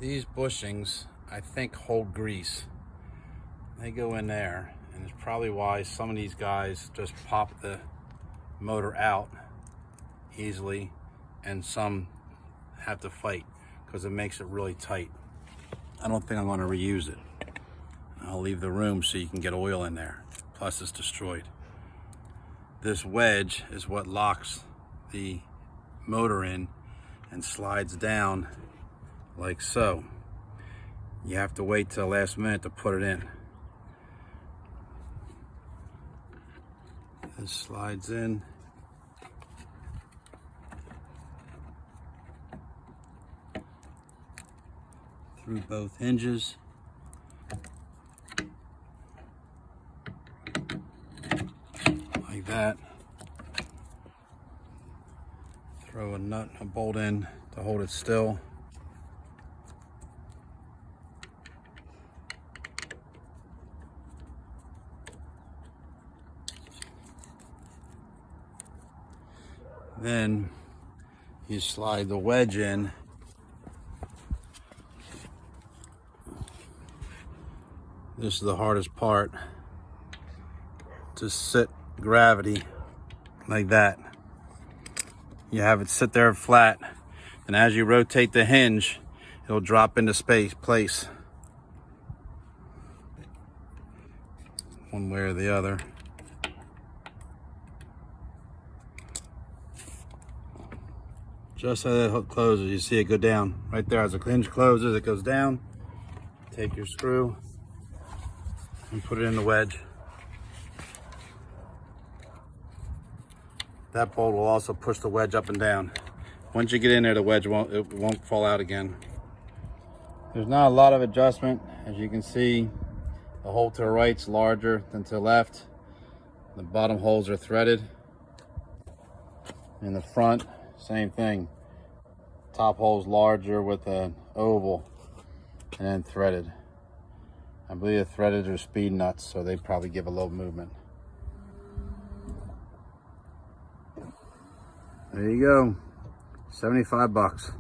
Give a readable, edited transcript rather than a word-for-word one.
These bushings, I think, hold grease. They go in there, and it's probably why some of these guys just pop the motor out easily, and some have to fight because it makes it really tight. I don't think I'm going to reuse it. I'll leave the room so you can get oil in there. Plus, it's destroyed. This wedge is what locks the motor in and slides down like so. You have to wait till the last minute to put it in. This slides in. Through both hinges. Like that. Throw a nut and a bolt in to hold it still. Then you slide the wedge in. This is the hardest part. To sit gravity like that. You have it sit there flat, and as you rotate the hinge, it'll drop into place. One way or the other. Just as that hook closes, you see it go down. Right there, as the hinge closes, it goes down. Take your screw and put it in the wedge. That bolt will also push the wedge up and down. Once you get in there, the wedge won't fall out again. There's not a lot of adjustment. As you can see, the hole to the right's larger than to the left. The bottom holes are threaded. In the front, same thing. Top hole's larger with an oval and then threaded. I believe the threaded are speed nuts, so they probably give a little movement. There you go, 75 bucks.